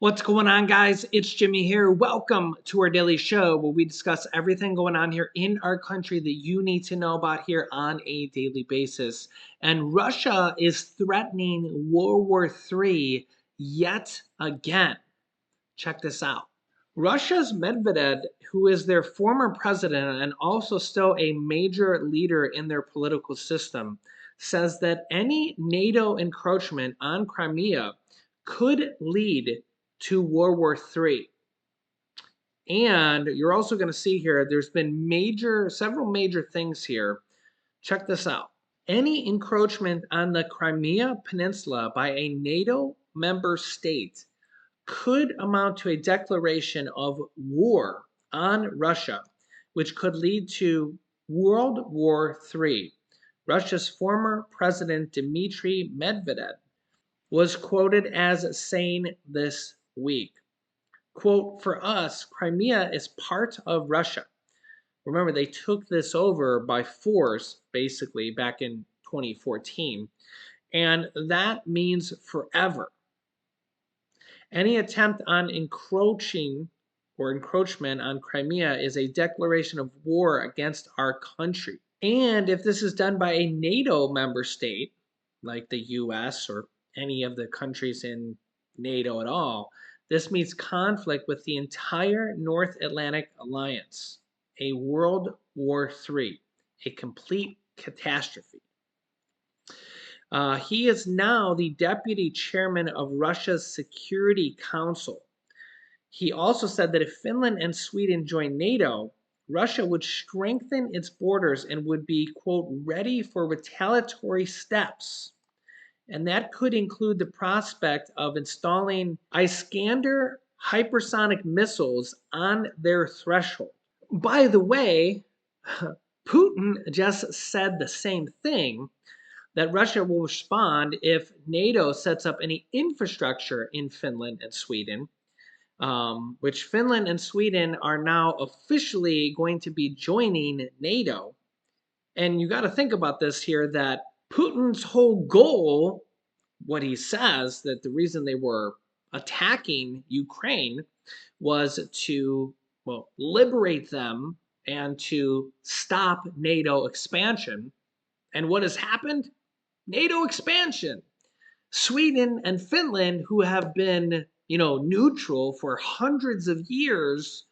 What's going on, guys? It's Jimmy here. Welcome to our daily show where we discuss everything going on here in our country that you need to know about here on a daily basis. And Russia is threatening World War III yet again. Check this out. Russia's Medvedev, who is their former president and also still a major leader in their political system, says that any NATO encroachment on Crimea could lead to World War III. And you're also going to see here, there's been several major things here. Check this out. Any encroachment on the Crimea Peninsula by a NATO member state could amount to a declaration of war on Russia, which could lead to World War III. Russia's former president Dmitry Medvedev was quoted as saying this week, quote, "For us, Crimea is part of Russia." Remember, they took this over by force, basically, back in 2014, and that means forever. Any attempt on encroachment on Crimea is a declaration of war against our country. And if this is done by a NATO member state, like the US or any of the countries in NATO at all, this means conflict with the entire North Atlantic Alliance, a World War III, a complete catastrophe. He is now the deputy chairman of Russia's Security Council. He also said that if Finland and Sweden join NATO, Russia would strengthen its borders and would be, quote, ready for retaliatory steps. And that could include the prospect of installing Iskander hypersonic missiles on their threshold. By the way, Putin just said the same thing, that Russia will respond if NATO sets up any infrastructure in Finland and Sweden, which Finland and Sweden are now officially going to be joining NATO. And you got to think about this here, that Putin's whole goal, what he says, that the reason they were attacking Ukraine was to, well, liberate them and to stop NATO expansion. And what has happened? NATO expansion. Sweden and Finland, who have been, neutral for hundreds of years,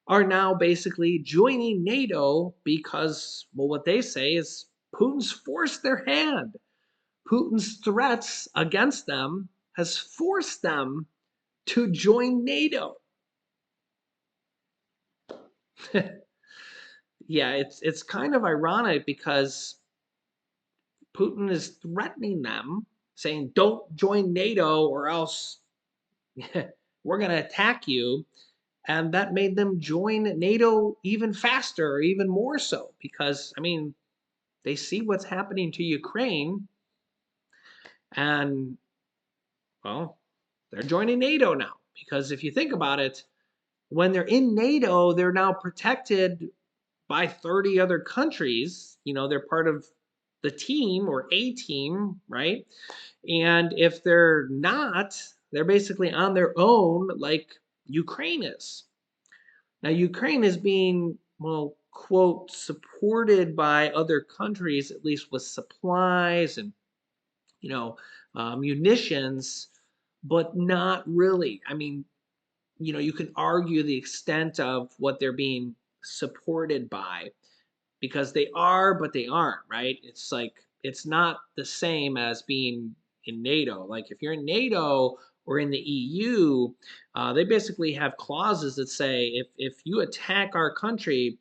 are now basically joining NATO because, well, what they say is Putin's forced their hand. Putin's threats against them has forced them to join NATO. Yeah, it's kind of ironic because Putin is threatening them, saying, don't join NATO or else we're going to attack you. And that made them join NATO even faster, or even more so, because, they see what's happening to Ukraine and, well, they're joining NATO now. Because if you think about it, when they're in NATO, they're now protected by 30 other countries. They're part of the team or a team, right? And if they're not, they're basically on their own, like Ukraine is. Now, Ukraine is being, well, quote, supported by other countries, at least with supplies and, munitions, but not really. You can argue the extent of what they're being supported by, because they are, but they aren't, right? It's like, it's not the same as being in NATO. Like if you're in NATO or in the EU, they basically have clauses that say if you attack our country,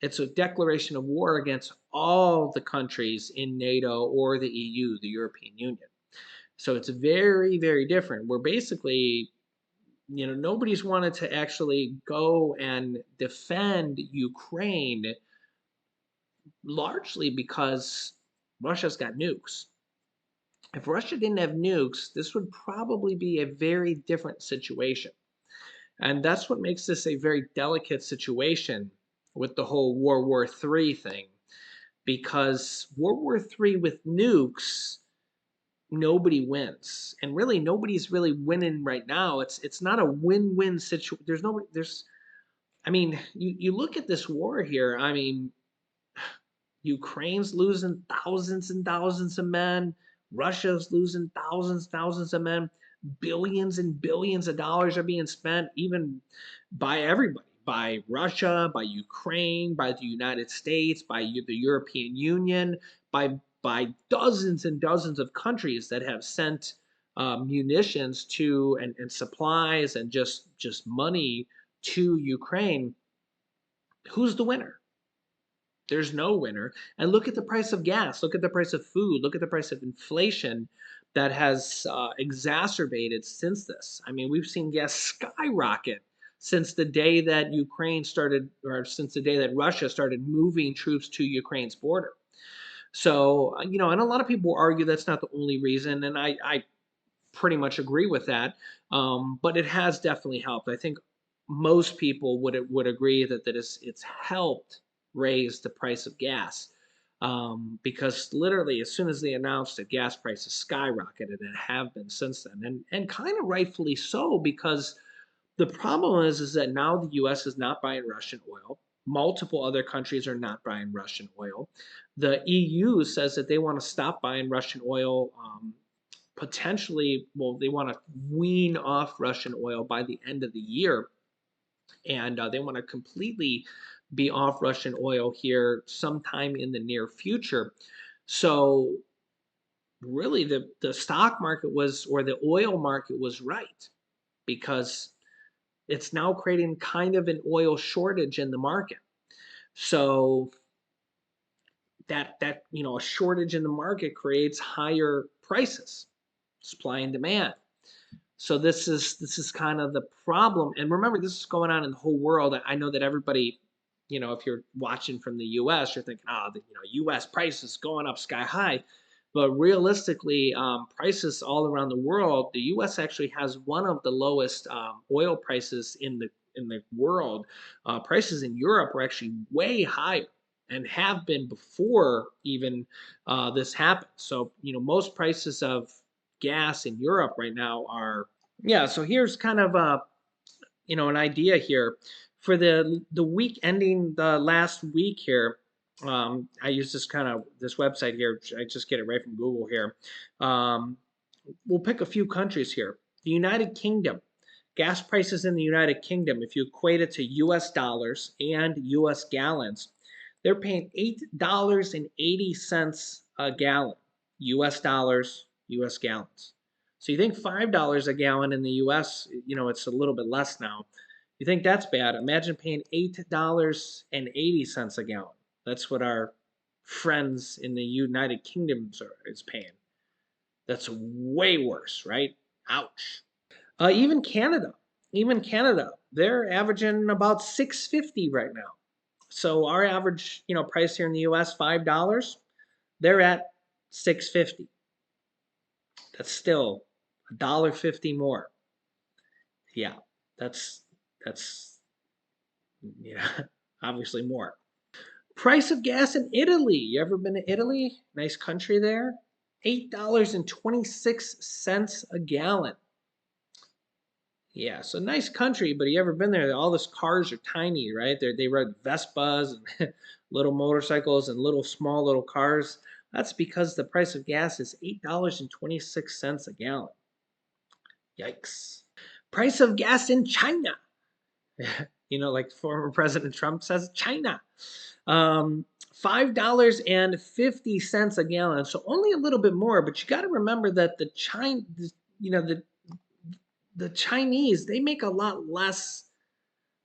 it's a declaration of war against all the countries in NATO or the EU, the European Union. So it's very, very different. We're basically, nobody's wanted to actually go and defend Ukraine, largely because Russia's got nukes. If Russia didn't have nukes, this would probably be a very different situation. And that's what makes this a very delicate situation with the whole World War III thing. Because World War III with nukes nobody wins, and really nobody's really winning right now. It's not a win-win situation. There's nobody. There's I mean, you look at this war here. I mean, Ukraine's losing thousands and thousands of men. Russia's losing thousands of men. Billions and billions of dollars are being spent, even by everybody, by Russia, by Ukraine, by the United States, by the European Union, by dozens and dozens of countries that have sent munitions to and supplies and just money to Ukraine. Who's the winner? There's no winner. And look at the price of gas. Look at the price of food. Look at the price of inflation that has exacerbated since this. I mean, we've seen gas skyrocket since the day that Ukraine started, or since the day that Russia started moving troops to Ukraine's border. So, and a lot of people argue that's not the only reason, and I pretty much agree with that. But it has definitely helped. I think most people would agree that it's helped raise the price of gas, because literally as soon as they announced it, gas prices skyrocketed and have been since then, and kind of rightfully so, because the problem is that now the U.S. is not buying Russian oil. Multiple other countries are not buying Russian oil. The EU says that they want to stop buying Russian oil. Potentially, well, they want to wean off Russian oil by the end of the year, and they want to completely be off Russian oil here sometime in the near future. So, really, the stock market was, or the oil market was right, because it's now creating kind of an oil shortage in the market. So a shortage in the market creates higher prices, supply and demand. So this is kind of the problem. And remember, this is going on in the whole world. I know that everybody, if you're watching from the U.S., you're thinking, U.S. prices going up sky high. But realistically, prices all around the world, the U.S. actually has one of the lowest oil prices in the world. Prices in Europe are actually way higher and have been before even this happened. So most prices of gas in Europe right now are, yeah. So here's kind of an idea here for the week ending the last week here. I use this website here. I just get it right from Google here. We'll pick a few countries here. The United Kingdom. Gas prices in the United Kingdom, if you equate it to US dollars and US gallons, they're paying $8.80 a gallon. US dollars, US gallons. So you think $5 a gallon in the US, it's a little bit less now. You think that's bad? Imagine paying $8.80 a gallon. That's what our friends in the United Kingdom is paying. That's way worse, right? Ouch. Even Canada, they're averaging about 6.50 right now. So our average, price here in the U.S. $5. They're at 6.50. That's still $1.50 more. Yeah, that's obviously more. Price of gas in Italy. You ever been to Italy? Nice country there. $8.26 a gallon. Yeah, so nice country, but you ever been there? All those cars are tiny, right? They ride Vespas and little motorcycles and small little cars. That's because the price of gas is $8.26 a gallon. Yikes. Price of gas in China. Like former President Trump says, China. $5.50 a gallon. So only a little bit more, but you got to remember that the Chinese, they make a lot less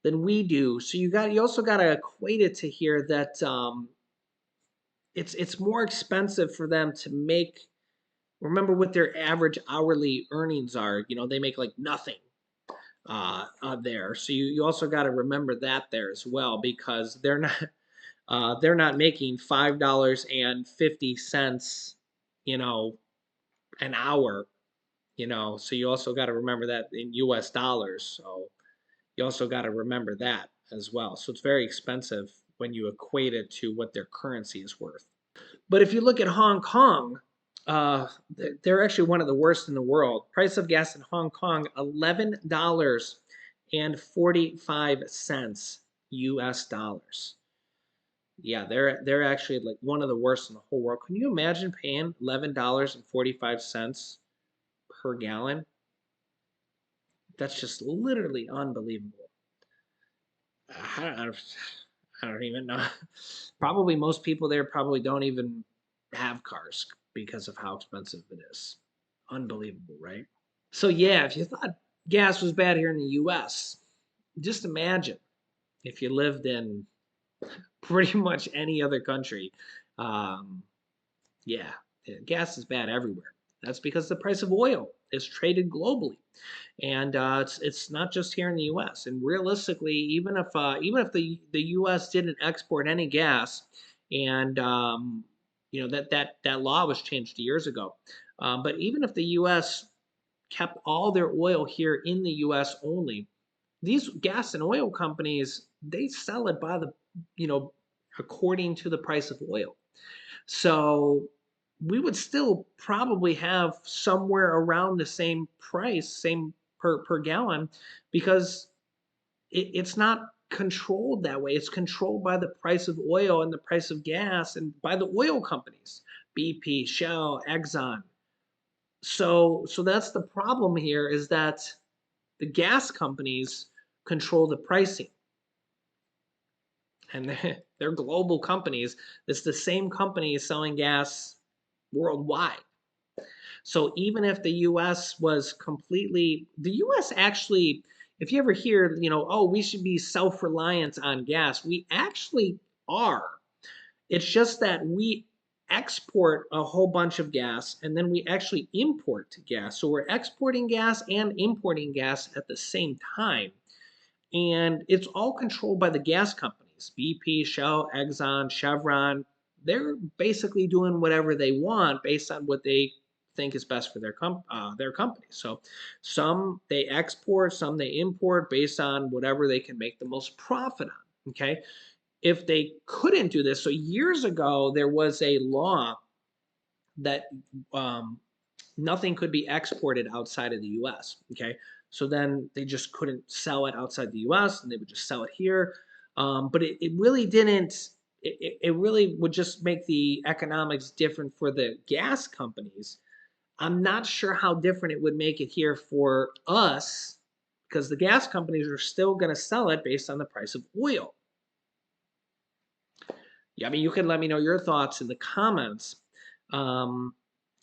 than we do. So you also got to equate it to here that it's more expensive for them to make. Remember what their average hourly earnings are. They make like nothing there. So you also got to remember that there as well, because they're not making $5.50 an hour. So you also got to remember that in US dollars. So you also got to remember that as well. So it's very expensive when you equate it to what their currency is worth. But if you look at Hong Kong, they're actually one of the worst in the world. Price of gas in Hong Kong, $11.45 US dollars. Yeah, they're actually like one of the worst in the whole world. Can you imagine paying $11.45 per gallon? That's just literally unbelievable. I, I don't even know. Probably most people there probably don't even have cars because of how expensive it is. Unbelievable, right? So yeah, if you thought gas was bad here in the US, just imagine if you lived in pretty much any other country. Um, yeah, gas is bad everywhere. That's because the price of oil is traded globally, and it's not just here in the U.S. And realistically, even if the U.S. didn't export any gas, and that law was changed years ago, but even if the U.S. kept all their oil here in the U.S. only, these gas and oil companies, they sell it by the you know according to the price of oil. So we would still probably have somewhere around the same price, same per gallon, because it's not controlled that way. It's controlled by the price of oil and the price of gas and by the oil companies, BP, Shell, Exxon. So that's the problem here, is that the gas companies control the pricing, and they're global companies. It's the same company selling gas worldwide. So even if the US was completely, the US actually, if you ever hear, oh, we should be self reliant on gas, we actually are. It's just that we export a whole bunch of gas and then we actually import gas. So we're exporting gas and importing gas at the same time. And it's all controlled by the gas companies, BP, Shell, Exxon, Chevron. They're basically doing whatever they want based on what they think is best for their company. So some they export, some they import based on whatever they can make the most profit on. Okay. If they couldn't do this, so years ago there was a law that um, nothing could be exported outside of the US. Okay. So then they just couldn't sell it outside the US and they would just sell it here. But it really didn't, it really would just make the economics different for the gas companies. I'm not sure how different it would make it here for us, because the gas companies are still going to sell it based on the price of oil. Yeah, I mean, you can let me know your thoughts in the comments. Um,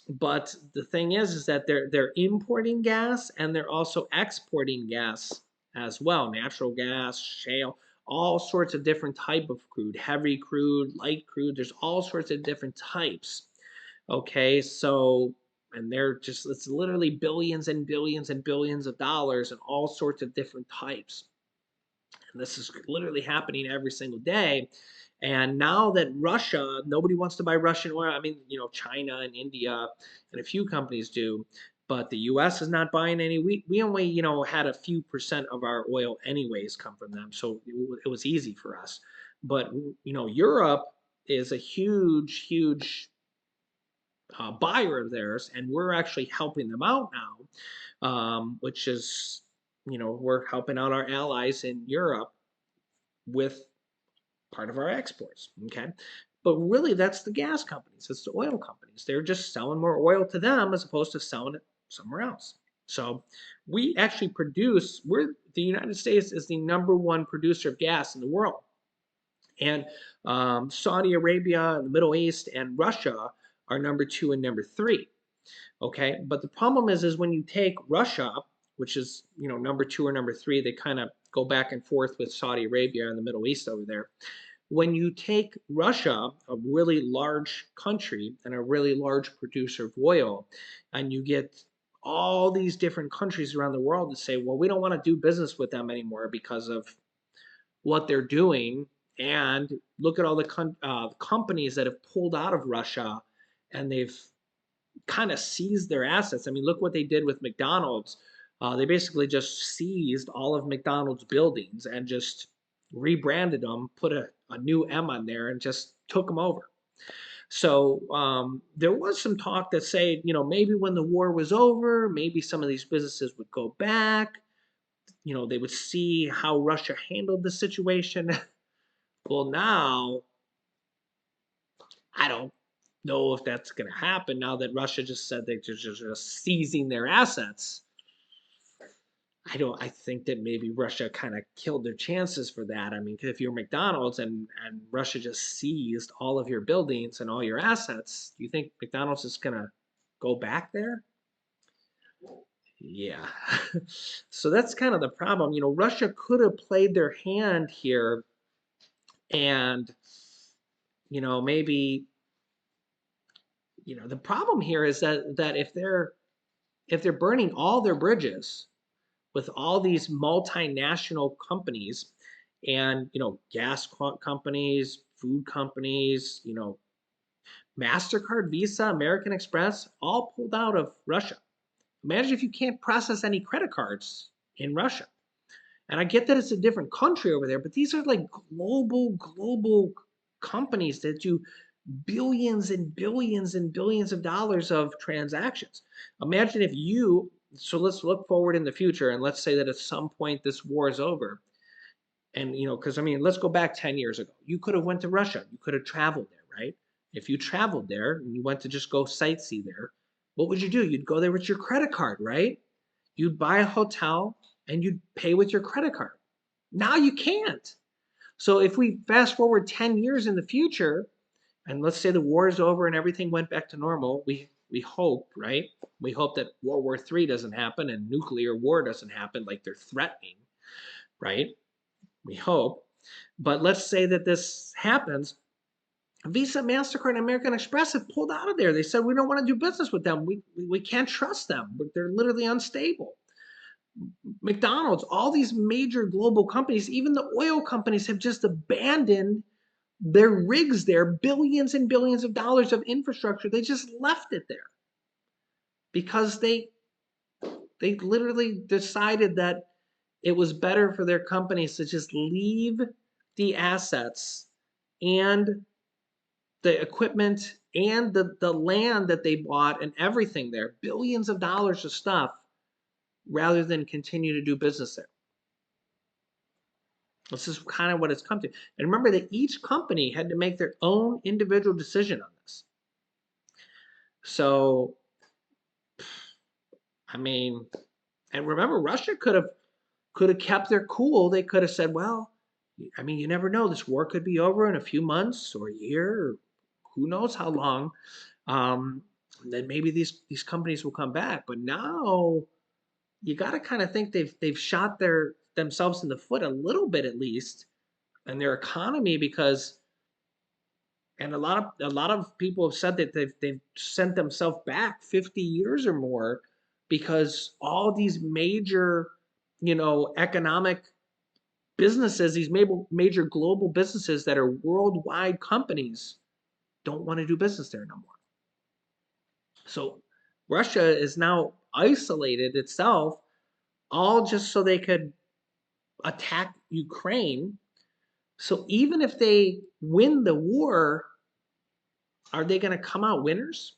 but the thing is that they're importing gas and they're also exporting gas as well. Natural gas, shale, all sorts of different type of crude, heavy crude, light crude. There's all sorts of different types. Okay, so and they're just, it's literally billions and billions and billions of dollars and all sorts of different types. And this is literally happening every single day. And now that Russia, nobody wants to buy Russian oil. I mean, China and India and a few companies do, but the US is not buying any. We only, had a few percent of our oil anyways come from them. So it was easy for us. But, Europe is a huge, huge buyer of theirs, and we're actually helping them out now, which is, we're helping out our allies in Europe with part of our exports. Okay. But really, that's the gas companies, it's the oil companies. They're just selling more oil to them as opposed to selling it somewhere else. So we actually the United States is the #1 producer of gas in the world. And Saudi Arabia, the Middle East, and Russia are #2 and #3. Okay. But the problem is when you take Russia, which is, #2 or #3, they kind of go back and forth with Saudi Arabia and the Middle East over there. When you take Russia, a really large country and a really large producer of oil, and you get all these different countries around the world to say, well, we don't want to do business with them anymore because of what they're doing. And look at all the companies that have pulled out of Russia and they've kind of seized their assets. I mean, look what they did with McDonald's. They basically just seized all of McDonald's buildings and just rebranded them, put a new M on there, and just took them over. So there was some talk that say, maybe when the war was over, maybe some of these businesses would go back. They would see how Russia handled the situation. Well, now I don't know if that's going to happen now that Russia just said they're just seizing their assets. I think that maybe Russia kind of killed their chances for that. I mean, if you're McDonald's and Russia just seized all of your buildings and all your assets, do you think McDonald's is going to go back there? Yeah. So that's kind of the problem. Russia could have played their hand here and maybe the problem here is that if they're burning all their bridges with all these multinational companies and gas companies, food companies, MasterCard, Visa, American Express, all pulled out of Russia. Imagine if you can't process any credit cards in Russia. And I get that it's a different country over there, but these are like global companies that do billions and billions and billions of dollars of transactions. Imagine if so let's look forward in the future and let's say that at some point this war is over. And because I mean, let's go back 10 years ago. You could have went to Russia. You could have traveled there, right? If you traveled there and you went to just go sightsee there, what would you do? You'd go there with your credit card, right? You'd buy a hotel and you'd pay with your credit card. Now you can't. So if we fast forward 10 years in the future, and let's say the war is over and everything went back to normal, we hope, right? We hope that World War III doesn't happen and nuclear war doesn't happen like they're threatening, right? We hope. But let's say that this happens. Visa, MasterCard, and American Express have pulled out of there. They said we don't want to do business with them. We can't trust them. They're literally unstable. McDonald's, all these major global companies, even the oil companies have just abandoned their rigs there, billions and billions of dollars of infrastructure. They just left it there because they literally decided that it was better for their companies to just leave the assets and the equipment and the land that they bought and everything there, billions of dollars of stuff, rather than continue to do business there. This is kind of what it's come to. And remember that each company had to make their own individual decision on this. So, I mean, and remember, Russia could have kept their cool. They could have said, well, I mean, you never know. This war could be over in a few months or a year, or who knows how long. Then maybe these companies will come back. But now you got to kind of think they've shot themselves in the foot a little bit at least, and their economy and a lot of people have said that they've sent themselves back 50 years or more because all these major economic businesses, these major global businesses that are worldwide companies, don't want to do business there no more. So Russia is now isolated itself, all just so they could attack Ukraine. So even if they win the war, are they going to come out winners?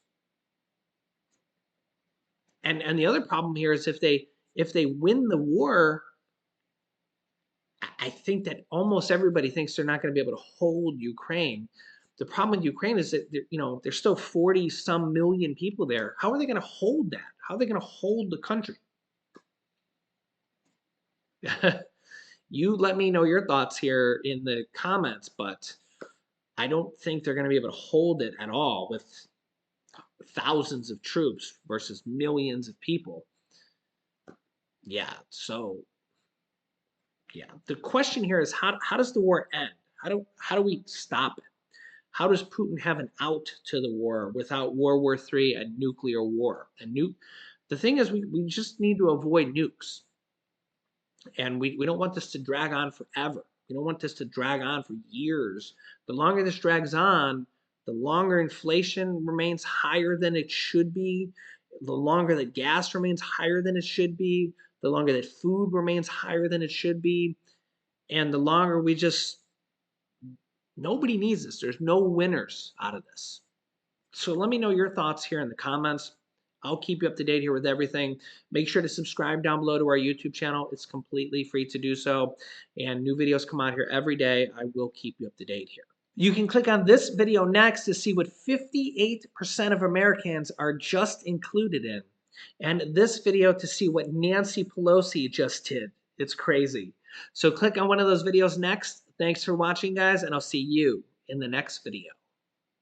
And the other problem here is if they win the war, I think that almost everybody thinks they're not going to be able to hold Ukraine. The problem with Ukraine is that there's still 40 some million people there. How are they going to hold that? How are they going to hold the country? You let me know your thoughts here in the comments, but I don't think they're going to be able to hold it at all with thousands of troops versus millions of people. Yeah, so yeah, the question here is how does the war end? How do we stop it? How does Putin have an out to the war without World War III and nuclear war? The thing is, we just need to avoid nukes. And we don't want this to drag on forever. We don't want this to drag on for years. The longer this drags on, the longer inflation remains higher than it should be, the longer that gas remains higher than it should be, the longer that food remains higher than it should be, and the longer nobody needs this. There's no winners out of this. So let me know your thoughts here in the comments. I'll keep you up to date here with everything. Make sure to subscribe down below to our YouTube channel. It's completely free to do so. And new videos come out here every day. I will keep you up to date here. You can click on this video next to see what 58% of Americans are just included in. And this video to see what Nancy Pelosi just did. It's crazy. So click on one of those videos next. Thanks for watching, guys, and I'll see you in the next video.